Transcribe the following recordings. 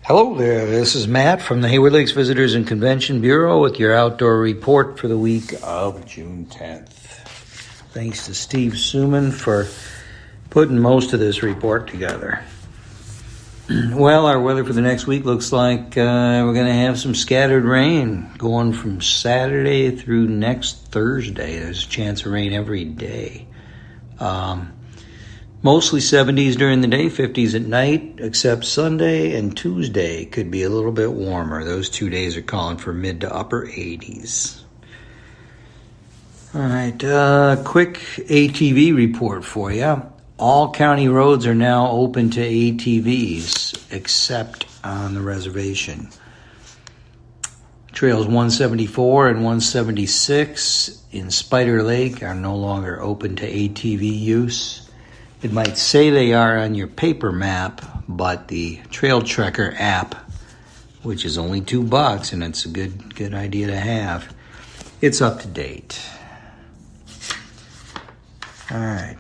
Hello there, this is Matt from the Hayward Lakes Visitors and Convention Bureau with your outdoor report for the week of June 10th. Thanks to Steve Suman for putting most of this report together. Well, our weather for the next week looks like we're going to have some scattered rain going from Saturday through next Thursday. There's a chance of rain every day. Mostly 70s during the day, 50s at night, except Sunday and Tuesday could be a little bit warmer. Those 2 days are calling for mid to upper 80s. All right, quick ATV report for you. All county roads are now open to ATVs, except on the reservation. Trails 174 and 176 in Spider Lake are no longer open to ATV use. It might say they are on your paper map, but the Trail Trekker app, which is only $2 and it's a good idea to have, it's up to date. All right,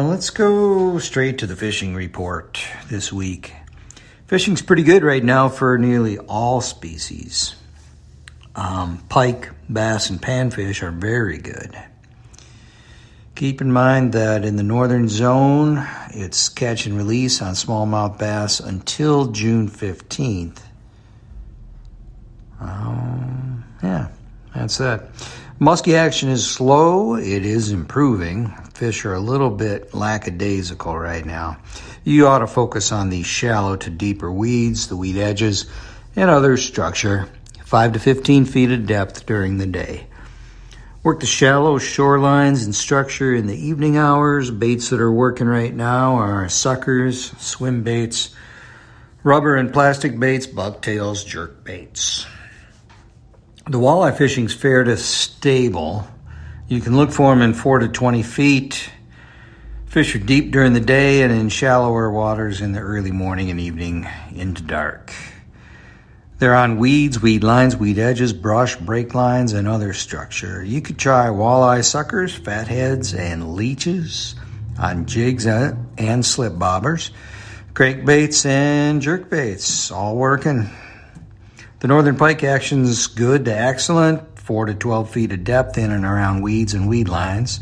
let's go straight to the fishing report this week. Fishing's pretty good right now for nearly all species. Pike, bass, and panfish are very good. Keep in mind that in the northern zone, it's catch and release on smallmouth bass until June 15th. Yeah, that's that. Muskie action is slow. It is improving. Fish are a little bit lackadaisical right now. You ought to focus on the shallow to deeper weeds, the weed edges, and other structure, 5 to 15 feet of depth during the day. Work the shallow shorelines and structure in the evening hours. Baits that are working right now are suckers, swim baits, rubber and plastic baits, bucktails, jerk baits. The walleye fishing's fair to stable. You can look for them in 4 to 20 feet. Fish are deep during the day and in shallower waters in the early morning and evening into dark. They're on weeds, weed lines, weed edges, brush, brake lines, and other structure. You could try walleye suckers, fatheads, and leeches on jigs and slip bobbers, crankbaits, and jerk baits, all working. The northern pike action's good to excellent, 4 to 12 feet of depth in and around weeds and weed lines,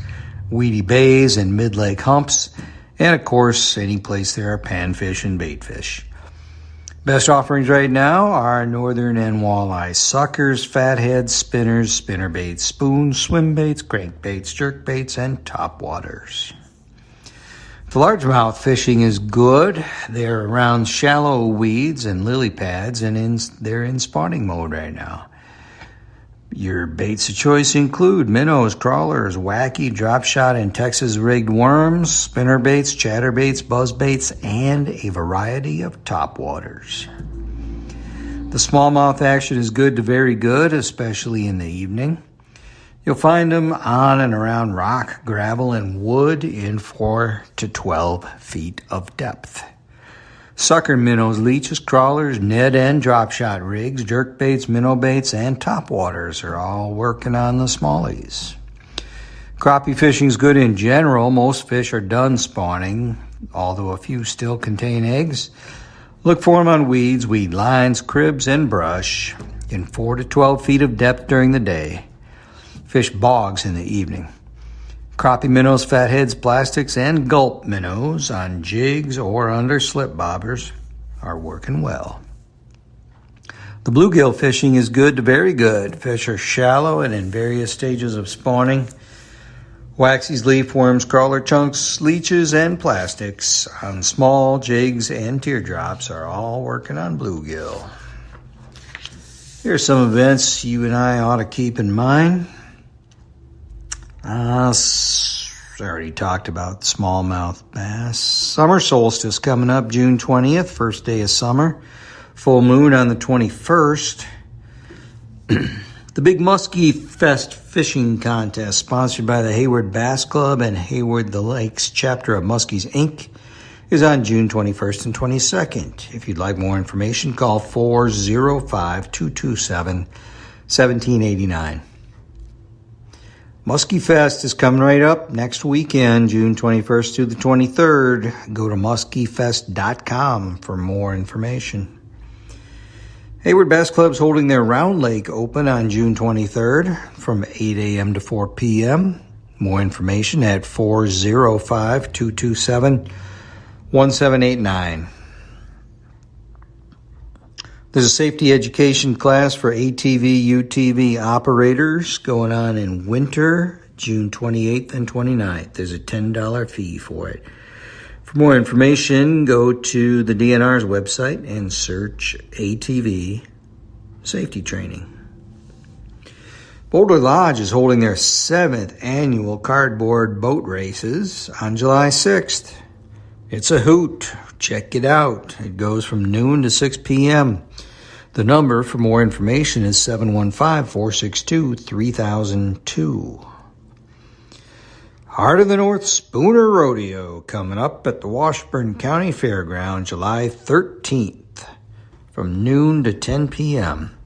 weedy bays and mid-lake humps, and of course, any place there are panfish and baitfish. Best offerings right now are northern and walleye suckers, fatheads, spinners, spinnerbaits, spoons, swim baits, crankbaits, jerk baits, and topwaters. The largemouth fishing is good. They're around shallow weeds and lily pads, and they're in spawning mode right now. Your baits of choice include minnows, crawlers, wacky, drop shot, and Texas rigged worms, spinnerbaits, chatterbaits, buzzbaits, and a variety of topwaters. The smallmouth action is good to very good, especially in the evening. You'll find them on and around rock, gravel, and wood in 4 to 12 feet of depth. Sucker minnows, leeches, crawlers, Ned and drop shot rigs, jerk baits, minnow baits, and topwaters are all working on the smallies. Crappie fishing's good in general. Most fish are done spawning, although a few still contain eggs. Look for them on weeds, weed lines, cribs, and brush in 4 to 12 feet of depth during the day. Fish bogs in the evening. Crappie minnows, fatheads, plastics, and gulp minnows on jigs or under slip bobbers are working well. The bluegill fishing is good to very good. Fish are shallow and in various stages of spawning. Waxies, leafworms, crawler chunks, leeches, and plastics on small jigs and teardrops are all working on bluegill. Here are some events you and I ought to keep in mind. I already talked about smallmouth bass. Summer solstice coming up June 20th, first day of summer. Full moon on the 21st. The Big Muskie Fest Fishing Contest, sponsored by the Hayward Bass Club and Hayward Lakes chapter of Muskies, Inc., is on June 21st and 22nd. If you'd like more information, call 405-227-1789. Muskie Fest is coming right up next weekend, June 21st through the 23rd. Go to muskiefest.com for more information. Hayward Bass Club's holding their Round Lake Open on June 23rd from 8 a.m. to 4 p.m. More information at 405-227-1789. There's a safety education class for ATV, UTV operators going on in winter, June 28th and 29th. There's a $10 fee for it. For more information, go to the DNR's website and search ATV safety training. Boulder Lodge is holding their 7th annual cardboard boat races on July 6th. It's a hoot. Check it out. It goes from noon to 6 p.m. The number for more information is 715-462-3002. Heart of the North Spooner Rodeo coming up at the Washburn County Fairground July 13th from noon to 10 p.m.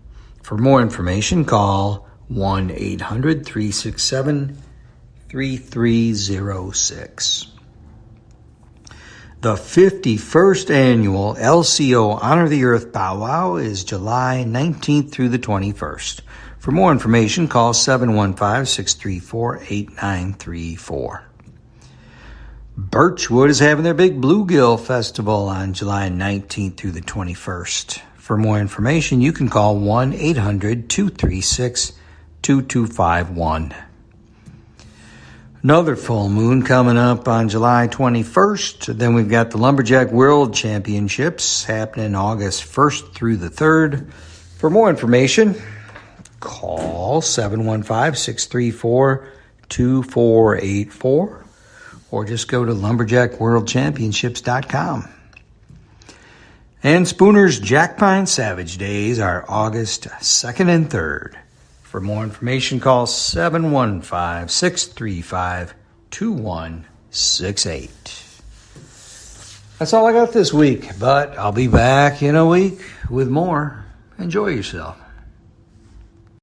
For more information, call 1-800-367-3306. The 51st annual LCO Honor the Earth Powwow is July 19th through the 21st. For more information, call 715-634-8934. Birchwood is having their big Bluegill Festival on July 19th through the 21st. For more information, you can call 1-800-236-2251. Another full moon coming up on July 21st. Then we've got the Lumberjack World Championships happening August 1st through the 3rd. For more information, call 715-634-2484 or just go to lumberjackworldchampionships.com. And Spooner's Jack Pine Savage Days are August 2nd and 3rd. For more information, call 715-635-2168. That's all I got this week, but I'll be back in a week with more. Enjoy yourself.